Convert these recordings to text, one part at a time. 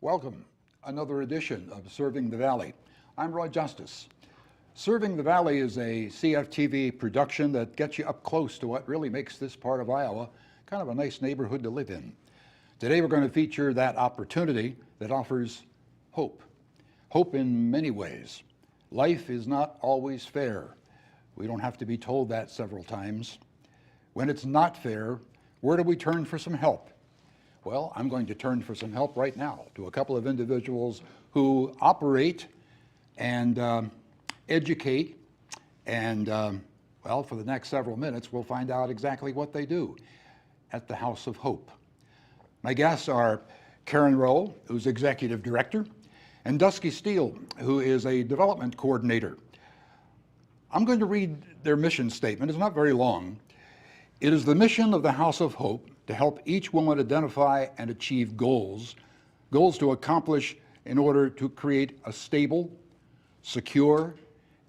Welcome, another edition of Serving the Valley. I'm Roy Justice. Serving the Valley is a CFTV production that gets you up close to what really makes this part of Iowa kind of a nice neighborhood to live in. Today we're going to feature that opportunity that offers hope. Hope in many ways. Life is not always fair. We don't have to be told that several times. When it's not fair, where do we turn for some help? Well, I'm going to turn for some help right now to a couple of individuals who operate and educate, and well, for the next several minutes, we'll find out exactly what they do at the House of Hope. My guests are Karen Rowe, who's Executive Director, and Dusky Steele, who is a Development Coordinator. I'm going to read their mission statement. It's not very long. It is the mission of the House of Hope to help each woman identify and achieve goals to accomplish in order to create a stable, secure,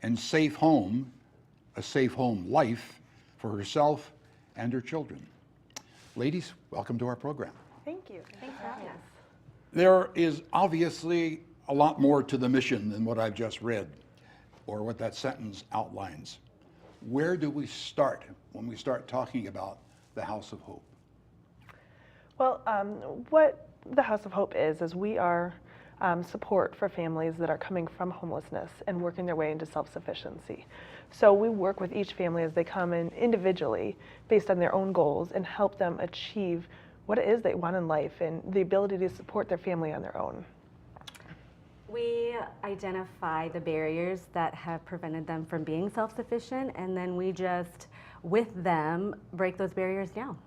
and safe home, a safe home life for herself and her children. Ladies, welcome to our program. Thank you. Thanks for having us. There is obviously a lot more to the mission than what I've just read or what that sentence outlines. Where do we start when we start talking about the House of Hope? Well, what the House of Hope is we are support for families that are coming from homelessness and working their way into self-sufficiency. So we work with each family as they come in individually based on their own goals and help them achieve what it is they want in life and the ability to support their family on their own. We identify the barriers that have prevented them from being self-sufficient, and then we just, with them, break those barriers down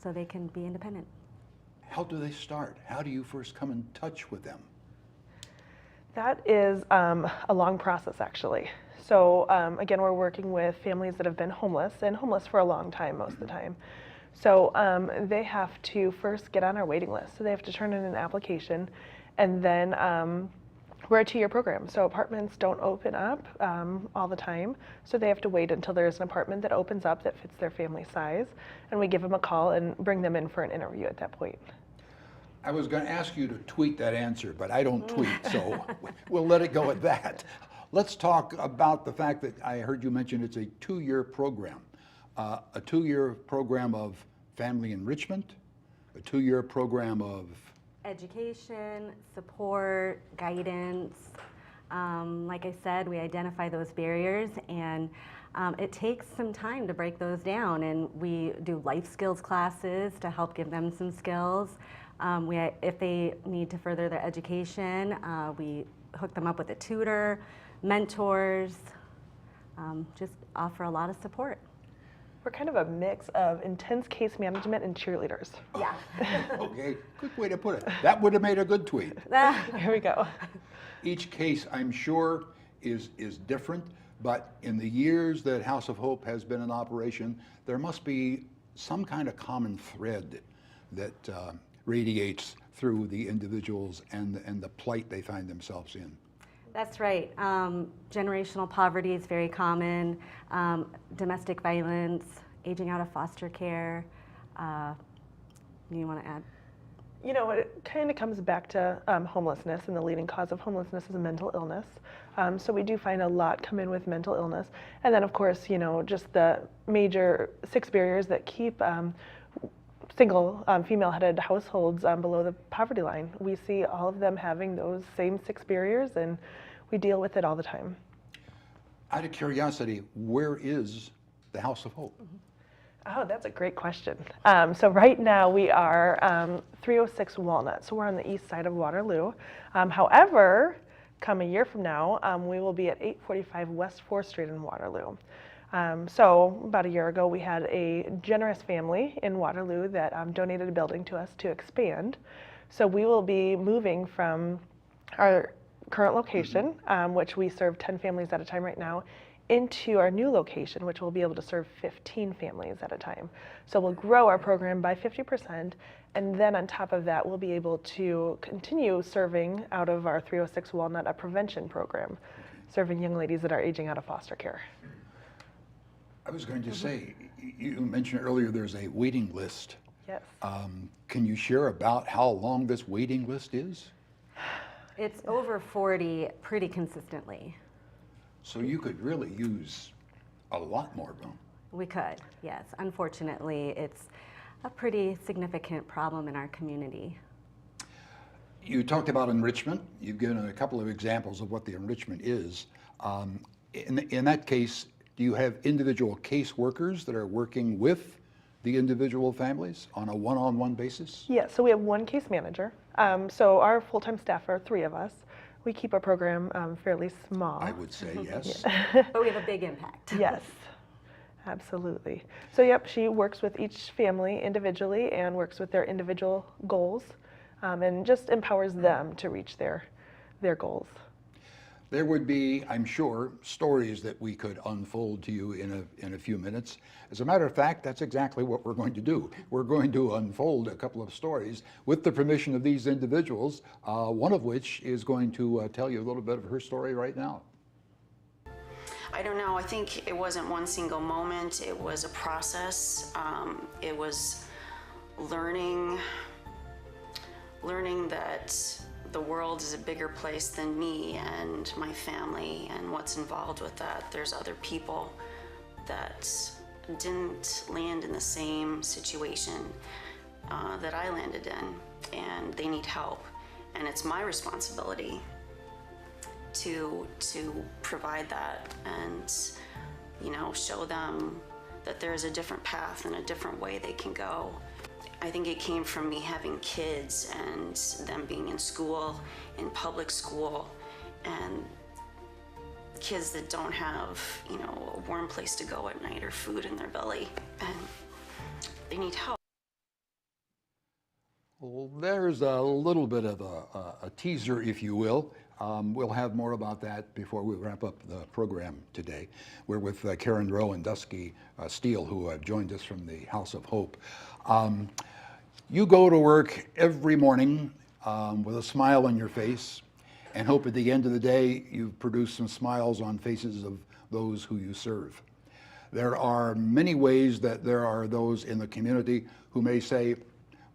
so they can be independent. How do they start? How do you first come in touch with them? That is a long process, actually. So again, we're working with families that have been homeless and homeless for a long time, most of the time. So they have to first get on our waiting list. So they have to turn in an application, and then we're a 2-year program. So apartments don't open up all the time. So they have to wait until there's an apartment that opens up that fits their family size, and we give them a call and bring them in for an interview at that point. I was going to ask you to tweet that answer, but I don't tweet, so we'll let it go at that. Let's talk about the fact that I heard you mention it's a 2-year program. A 2-year program of family enrichment, a 2-year program of Education, support, guidance. Like I said, we identify those barriers, and it takes some time to break those down, and we do life skills classes to help give them some skills. If they need to further their education, we hook them up with a tutor, mentors, just offer a lot of support. We're kind of a mix of intense case management and cheerleaders. Yeah. Okay, good way to put it. That would have made a good tweet. Here we go. Each case, I'm sure, is different, but in the years that House of Hope has been in operation, there must be some kind of common thread that radiates through the individuals and the plight they find themselves in. That's right. Generational poverty is very common. Domestic violence, aging out of foster care. You want to add? You know, it kind of comes back to homelessness, and the leading cause of homelessness is mental illness. So we do find a lot come in with mental illness. And then, of course, you know, just the major 6 barriers that keep single female-headed households below the poverty line. We see all of them having those same 6 barriers, and we deal with it all the time. Out of curiosity, where is the House of Hope? Oh, that's a great question. So right now we are 306 Walnut, so we're on the east side of Waterloo. However, come a year from now, we will be at 845 West 4th Street in Waterloo. So about a year ago, we had a generous family in Waterloo that donated a building to us to expand. So we will be moving from our current location, which we serve 10 families at a time right now, into our new location, which will be able to serve 15 families at a time. So we'll grow our program by 50%, and then on top of that, we'll be able to continue serving out of our 306 Walnut a prevention program, serving young ladies that are aging out of foster care. I was going to say, you mentioned earlier there's a waiting list. Yes. Can you share about how long this waiting list is? It's over 40 pretty consistently. So you could really use a lot more of them. We could, yes. Unfortunately, it's a pretty significant problem in our community. You talked about enrichment. You've given a couple of examples of what the enrichment is. In that case, do you have individual caseworkers that are working with the individual families on a one-on-one basis? Yeah, so we have one case manager. So our full-time staff are 3 of us. We keep our program fairly small. I would say yes. But we have a big impact. Yes, absolutely. So yep, she works with each family individually and works with their individual goals and just empowers them to reach their goals. There would be, I'm sure, stories that we could unfold to you in a few minutes. As a matter of fact, that's exactly what we're going to do. We're going to unfold a couple of stories with the permission of these individuals, one of which is going to tell you a little bit of her story right now. I don't know, I think it wasn't one single moment, it was a process. It was learning that the world is a bigger place than me and my family and what's involved with that. There's other people that didn't land in the same situation that I landed in, and they need help. And it's my responsibility to provide that and, you know, show them that there's a different path and a different way they can go. I think it came from me having kids and them being in school, in public school, and kids that don't have, you know, a warm place to go at night or food in their belly, and they need help. Well, there's a little bit of a teaser, if you will. We'll have more about that before we wrap up the program today. We're with Karen Rowe and Dusky Steele, who have joined us from the House of Hope. You go to work every morning with a smile on your face and hope at the end of the day you produce some smiles on faces of those who you serve. There are many ways that there are those in the community who may say,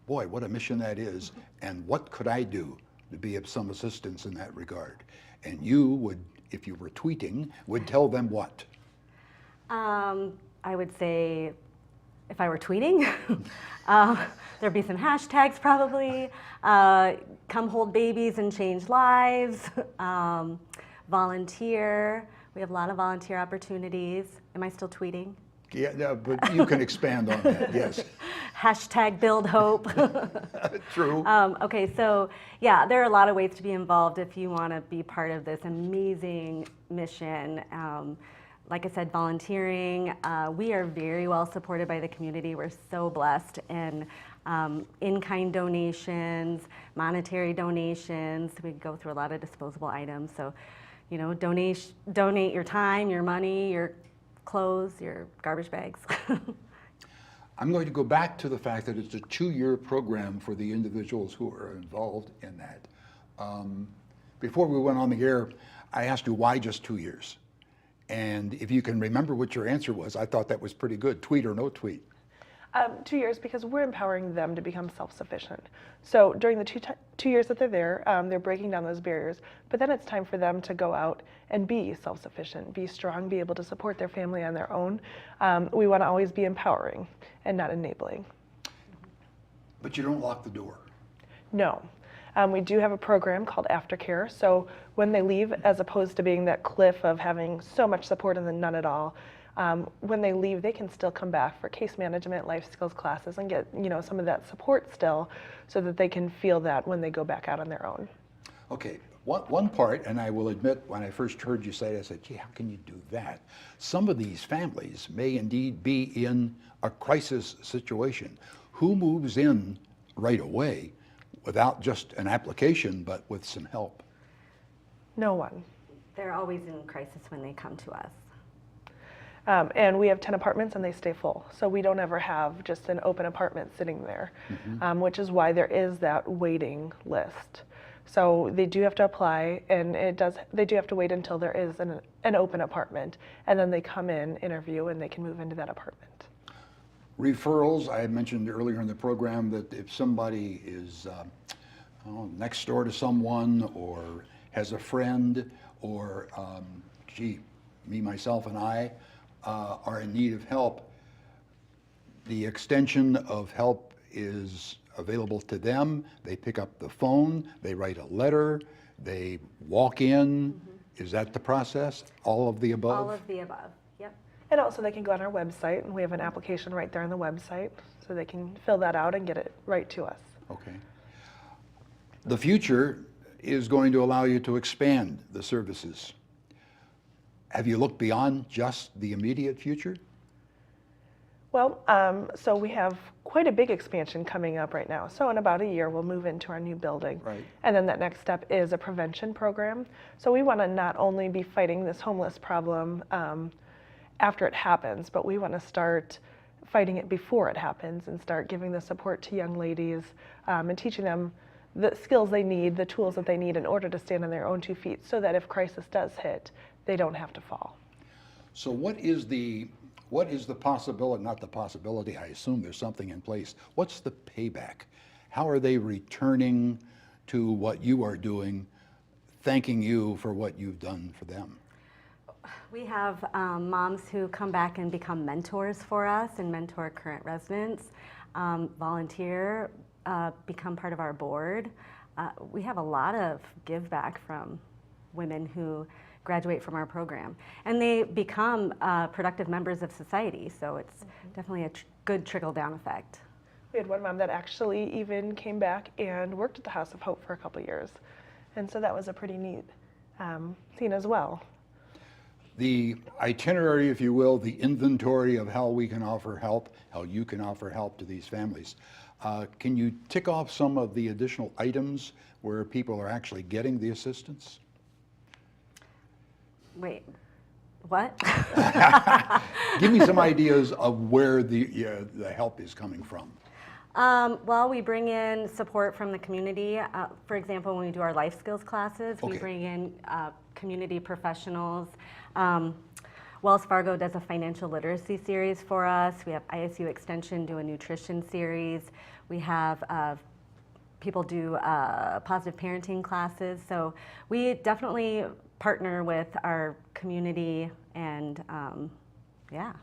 boy, what a mission that is, and what could I do to be of some assistance in that regard? And you would, if you were tweeting, would tell them what? I would say, if I were tweeting, there'd be some hashtags probably. Come hold babies and change lives. Volunteer. We have a lot of volunteer opportunities. Am I still tweeting? Yeah, no, but you can expand on that, yes. Hashtag build hope. True. Okay, so yeah, there are a lot of ways to be involved if you want to be part of this amazing mission. Like I said, volunteering. We are very well supported by the community. We're so blessed. And in-kind donations, monetary donations. We go through a lot of disposable items. So, you know, donate your time, your money, your clothes, your garbage bags. I'm going to go back to the fact that it's a 2-year program for the individuals who are involved in that. Before we went on the air, I asked you why just 2 years? And if you can remember what your answer was, I thought that was pretty good, tweet or no tweet. 2 years because we're empowering them to become self-sufficient. So during the two years that they're there, they're breaking down those barriers, but then it's time for them to go out and be self-sufficient, be strong, be able to support their family on their own. We want to always be empowering and not enabling. But you don't lock the door. No. We do have a program called Aftercare. So when they leave, as opposed to being that cliff of having so much support and then none at all, when they leave, they can still come back for case management, life skills classes, and get, you know, some of that support still, so that they can feel that when they go back out on their own. Okay, one part, and I will admit, when I first heard you say it, I said, gee, how can you do that? Some of these families may indeed be in a crisis situation. Who moves in right away without just an application, but with some help? No one. They're always in crisis when they come to us. And we have 10 apartments and they stay full. So we don't ever have just an open apartment sitting there, which is why there is that waiting list. So they do have to apply, and they do have to wait until there is an open apartment, and then they come in, interview, and they can move into that apartment. Referrals, I had mentioned earlier in the program that if somebody is next door to someone, or has a friend, or gee, me, myself, and I are in need of help, the extension of help is available to them. They pick up the phone, they write a letter, they walk in. Is that the process? All of the above? All of the above, yep. And also they can go on our website, and we have an application right there on the website, so they can fill that out and get it right to us. Okay. The future is going to allow you to expand the services. Have you looked beyond just the immediate future? Well, so we have quite a big expansion coming up right now. So in about a year, we'll move into our new building. Right. And then that next step is a prevention program. So we want to not only be fighting this homeless problem after it happens, but we want to start fighting it before it happens and start giving the support to young ladies and teaching them the skills they need, the tools that they need in order to stand on their own 2 feet, so that if crisis does hit, they don't have to fall. So what is the possibility, not the possibility, I assume there's something in place. What's the payback? How are they returning to what you are doing, thanking you for what you've done for them? We have moms who come back and become mentors for us and mentor current residents, volunteer, become part of our board. We have a lot of give back from women who graduate from our program, and they become productive members of society, so it's definitely a good trickle-down effect. We had one mom that actually even came back and worked at the House of Hope for a couple years, and so that was a pretty neat scene as well. The itinerary, if you will, the inventory of how we can offer help, how you can offer help to these families. Can you tick off some of the additional items where people are actually getting the assistance? Wait, what? Give me some ideas of where the help is coming from. Well, we bring in support from the community. For example, when we do our life skills classes, we Okay. bring in community professionals. Wells Fargo does a financial literacy series for us. We have ISU Extension do a nutrition series. We have people do positive parenting classes. So we definitely partner with our community, and yeah.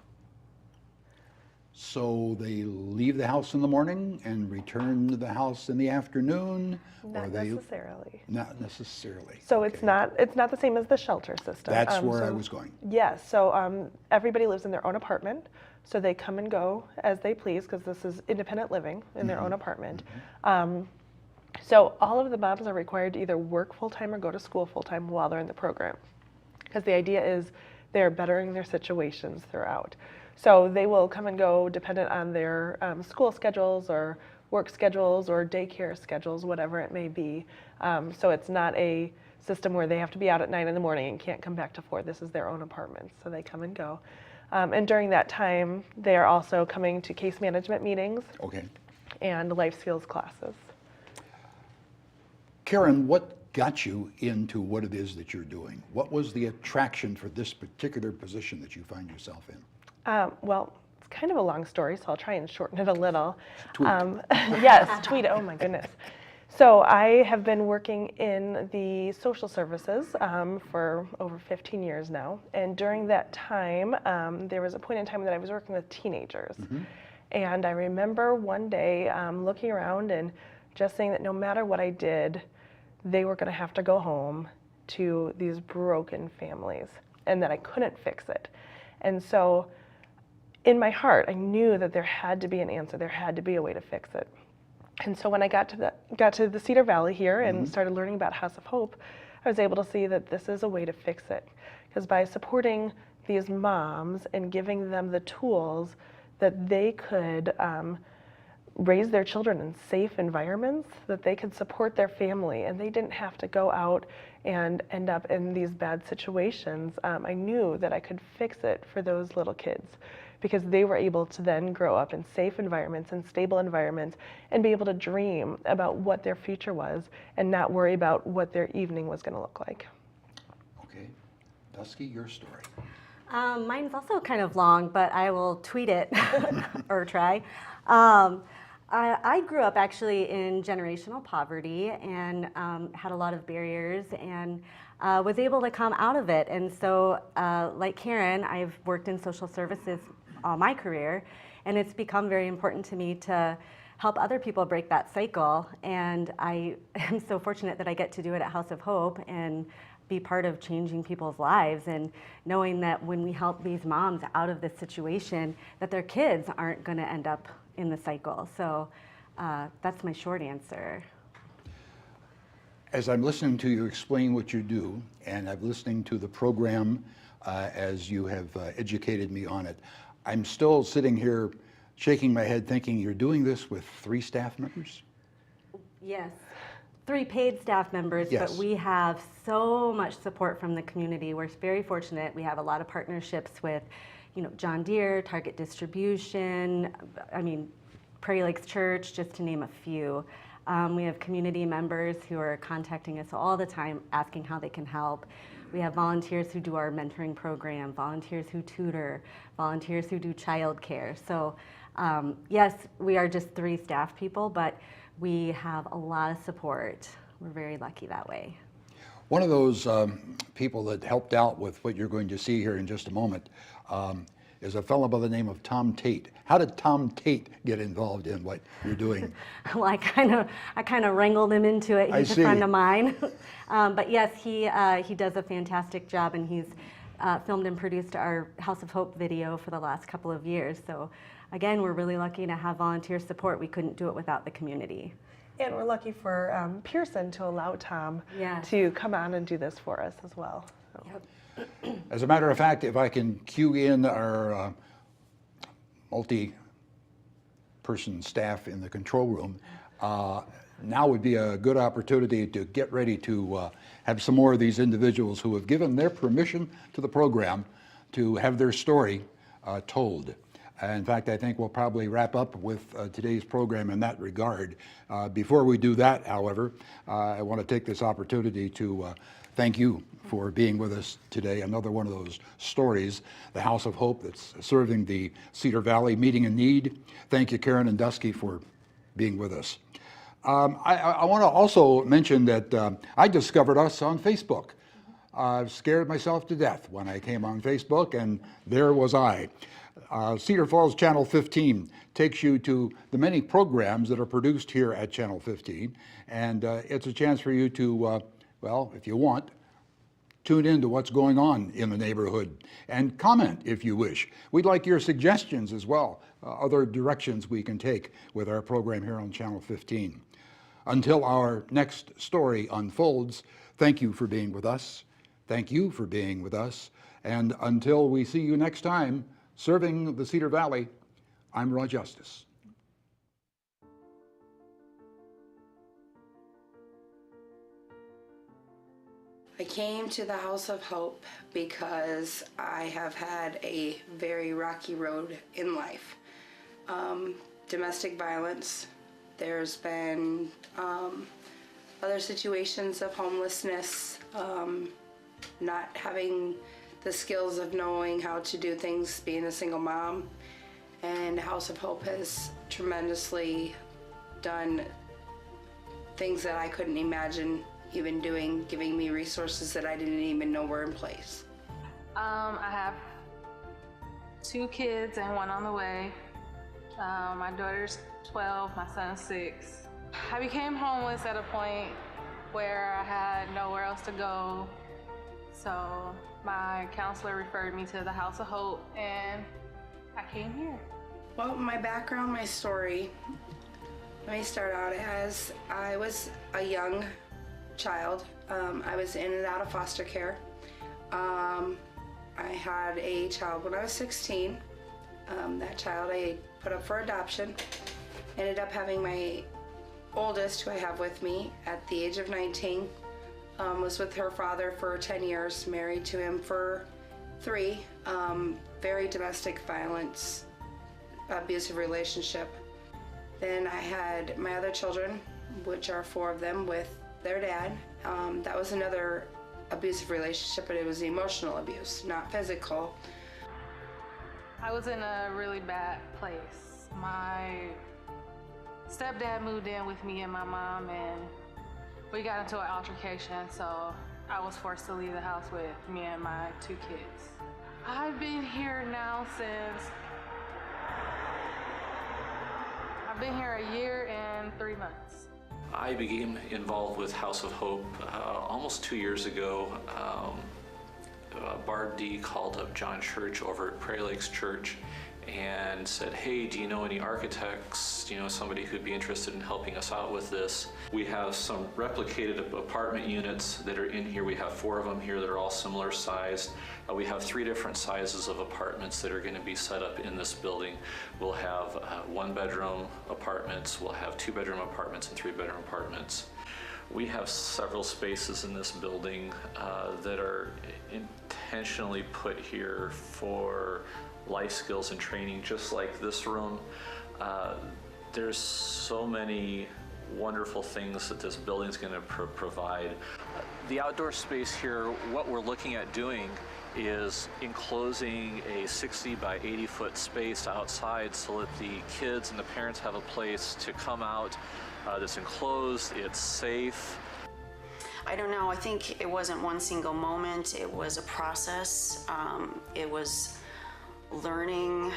So they leave the house in the morning and return to the house in the afternoon? Not or they, necessarily. Not necessarily. So Okay. it's not the same as the shelter system. That's where I so- was going. Yes, so everybody lives in their own apartment, so they come and go as they please, because this is independent living in their own apartment. So all of the moms are required to either work full-time or go to school full-time while they're in the program, because the idea is they're bettering their situations throughout. So they will come and go dependent on their school schedules or work schedules or daycare schedules, whatever it may be. So it's not a system where they have to be out at 9 in the morning and can't come back to 4. This is their own apartment, so they come and go. And during that time, they are also coming to case management meetings Okay. and life skills classes. Karen, what got you into what it is that you're doing? What was the attraction for this particular position that you find yourself in? Well, it's kind of a long story, so I'll try and shorten it a little. Tweet. Yes, tweet it. Oh my goodness. So I have been working in the social services for over 15 years now. And during that time, there was a point in time that I was working with teenagers. And I remember one day looking around and just saying that no matter what I did, they were going to have to go home to these broken families, and that I couldn't fix it. And so in my heart, I knew that there had to be an answer. There had to be a way to fix it. And so when I got to the Cedar Valley here and started learning about House of Hope, I was able to see that this is a way to fix it. Because by supporting these moms and giving them the tools that they could raise their children in safe environments, that they could support their family and they didn't have to go out and end up in these bad situations, I knew that I could fix it for those little kids, because they were able to then grow up in safe environments and stable environments and be able to dream about what their future was and not worry about what their evening was going to look like. Okay. Dusky, your story. Mine's also kind of long, but I will tweet it or try. I grew up actually in generational poverty and had a lot of barriers and was able to come out of it. And so, like Karen, I've worked in social services all my career, and it's become very important to me to help other people break that cycle. And I am so fortunate that I get to do it at House of Hope and be part of changing people's lives and knowing that when we help these moms out of this situation, that their kids aren't going to end up in the cycle. So that's my short answer. As I'm listening to you explain what you do, and I'm listening to the program as you have educated me on it, I'm still sitting here shaking my head thinking you're doing this with 3 staff members? Yes. 3 paid staff members, Yes. but we have so much support from the community. We're very fortunate. We have a lot of partnerships with, John Deere, Target Distribution, Prairie Lakes Church, just to name a few. We have community members who are contacting us all the time asking how they can help. We have volunteers who do our mentoring program, volunteers who tutor, volunteers who do childcare. So yes, we are just 3 staff people, but we have a lot of support. We're very lucky that way. One of those people that helped out with what you're going to see here in just a moment is a fellow by the name of Tom Tate. How did Tom Tate get involved in what you're doing? Well, I kind of wrangled him into it. He's a friend of mine. But yes, he does a fantastic job, and he's filmed and produced our House of Hope video for the last couple of years. So again, we're really lucky to have volunteer support. We couldn't do it without the community. And we're lucky for Pearson to allow Tom Yes. to come on and do this for us as well. So. Yep. As a matter of fact, if I can cue in our multi-person staff in the control room, now would be a good opportunity to get ready to have some more of these individuals who have given their permission to the program to have their story told. In fact, I think we'll probably wrap up with today's program in that regard. Before we do that, however, I want to take this opportunity to thank you for being with us today. Another one of those stories, the House of Hope that's serving the Cedar Valley Meeting in Need. Thank you, Karen and Dusky, for being with us. I want to also mention that I discovered us on Facebook. I scared myself to death when I came on Facebook, and there was I. Cedar Falls Channel 15 takes you to the many programs that are produced here at Channel 15, and it's a chance for you to, well, if you want, tune in to what's going on in the neighborhood and comment if you wish. We'd like your suggestions as well, other directions we can take with our program here on Channel 15. Until our next story unfolds, thank you for being with us. Thank you for being with us. And until we see you next time, serving the Cedar Valley, I'm Rod Justice. I came to the House of Hope because I have had a very rocky road in life. Domestic violence, there's been other situations of homelessness, not having the skills of knowing how to do things, being a single mom, and House of Hope has tremendously done things that I couldn't imagine even doing, giving me resources that I didn't even know were in place. I have 2 kids and 1 on the way. My daughter's 12, my son's 6. I became homeless at a point where I had nowhere else to go. So my counselor referred me to the House of Hope, and I came here. Well, my background, my story, let me start out as I was a young child. I was in and out of foster care. I had a child when I was 16. That child I put up for adoption. Ended up having my oldest, who I have with me, at the age of 19. Was with her father for 10 years, married to him for 3. Very domestic violence, abusive relationship. Then I had my other children, which are 4 of them, with their dad. That was another abusive relationship, but it was emotional abuse, not physical. I was in a really bad place. My Stepdad moved in with me and my mom, and we got into an altercation, so I was forced to leave the house with me and my 2 kids. I've been here now since, I've been here a year and 3 months. I became involved with House of Hope almost 2 years ago. Barb D called up John Church over at Prairie Lakes Church and said, hey, do you know any architects? Do you know somebody who'd be interested in helping us out with this? We have some replicated apartment units that are in here. We have 4 of them here that are all similar sized. We have 3 different sizes of apartments that are going to be set up in this building. We'll have 1-bedroom apartments, we'll have 2-bedroom apartments and 3-bedroom apartments. We have several spaces in this building that are intentionally put here for life skills and training, just like this room. There's so many wonderful things that this building is going to provide. The outdoor space here, what we're looking at doing is enclosing a 60 by 80 foot space outside so that the kids and the parents have a place to come out that's enclosed, it's safe. I don't know, I think it wasn't one single moment, it was a process. It was learning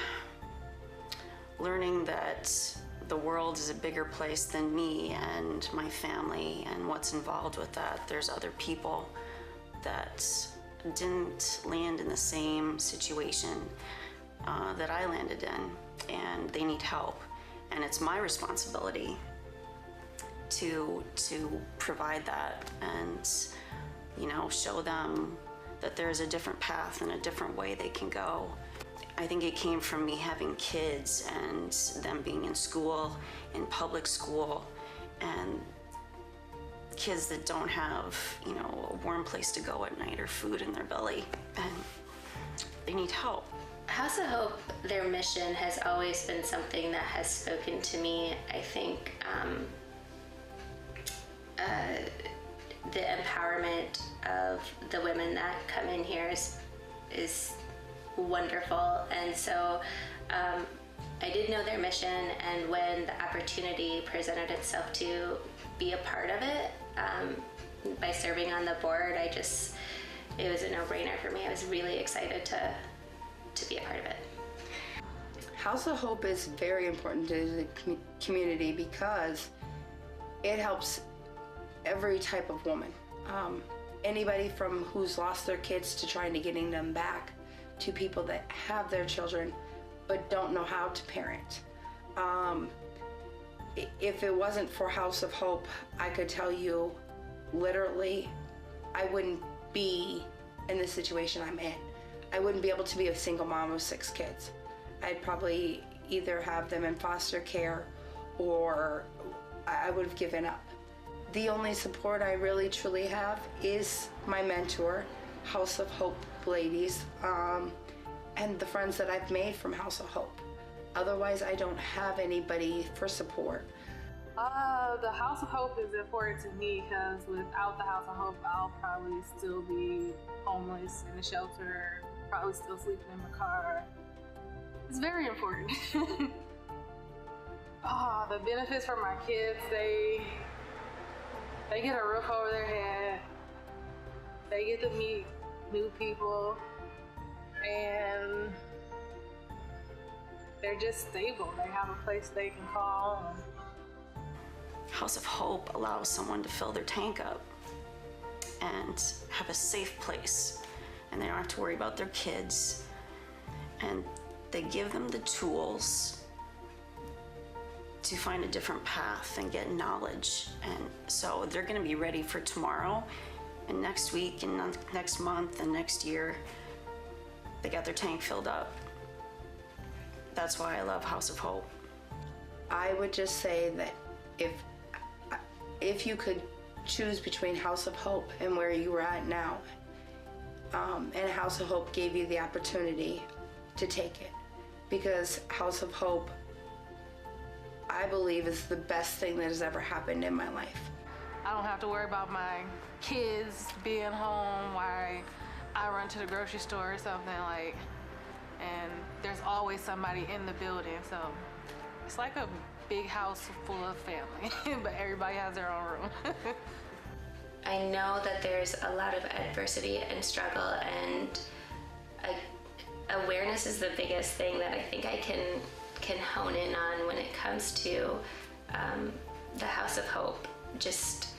that the world is a bigger place than me and my family and what's involved with that. There's other people that didn't land in the same situation that I landed in, and they need help. And it's my responsibility to provide that and, you know, show them that there's a different path and a different way they can go. I think it came from me having kids and them being in school, in public school, and kids that don't have, you know, a warm place to go at night or food in their belly, and they need help. House of Hope, their mission has always been something that has spoken to me. I think the empowerment of the women that come in here is wonderful. And so I did know their mission, and when the opportunity presented itself to be a part of it, by serving on the board, it was a no-brainer for me. I was really excited to be a part of it. House of Hope is very important to the community because it helps every type of woman. Anybody from who's lost their kids to trying to getting them back, to people that have their children but don't know how to parent. If it wasn't for House of Hope, I could tell you literally I wouldn't be in the situation I'm in. I wouldn't be able to be a single mom of 6 kids. I'd probably either have them in foster care or I would have given up. The only support I really truly have is my mentor, House of Hope ladies, and the friends that I've made from House of Hope. Otherwise, I don't have anybody for support. The House of Hope is important to me because without the House of Hope, I'll probably still be homeless in a shelter, probably still sleeping in my car. It's very important. The benefits for my kids, they get a roof over their head, they get to meet new people, and they're just stable. They have a place they can call. House of Hope allows someone to fill their tank up and have a safe place, and they don't have to worry about their kids, and they give them the tools to find a different path and get knowledge. And so they're going to be ready for tomorrow and next week and next month and next year. They got their tank filled up. That's why I love House of Hope. I would just say that if you could choose between House of Hope and where you were at now, and House of Hope gave you the opportunity to take it, because House of Hope, I believe, is the best thing that has ever happened in my life. I don't have to worry about my kids being home while I run to the grocery store or something, and there's always somebody in the building, so it's like a big house full of family, but everybody has their own room. I know that there's a lot of adversity and struggle, and awareness is the biggest thing that I think I can hone in on when it comes to the House of Hope. Just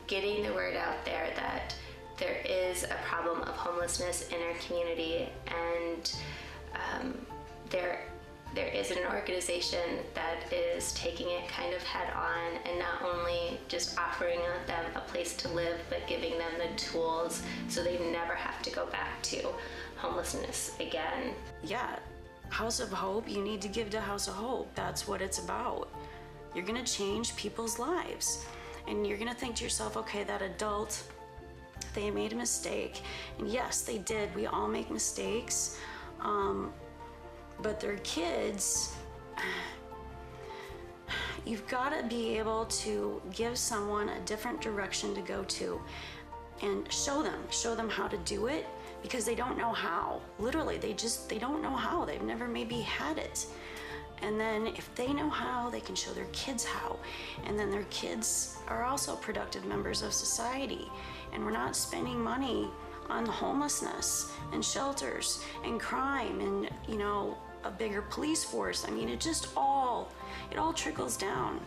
getting the word out there that there is a problem of homelessness in our community, and there is an organization that is taking it kind of head on, and not only just offering them a place to live, but giving them the tools so they never have to go back to homelessness again. Yeah, House of Hope, you need to give to House of Hope. That's what it's about. You're gonna change people's lives. And you're gonna think to yourself, okay, that adult, they made a mistake. And yes, they did. We all make mistakes. But they're kids. You've gotta be able to give someone a different direction to go to and show them how to do it, because they don't know how. Literally, they don't know how. They've never maybe had it. And then if they know how, they can show their kids how. And then their kids are also productive members of society. And we're not spending money on homelessness and shelters and crime and, a bigger police force. I mean, it all trickles down.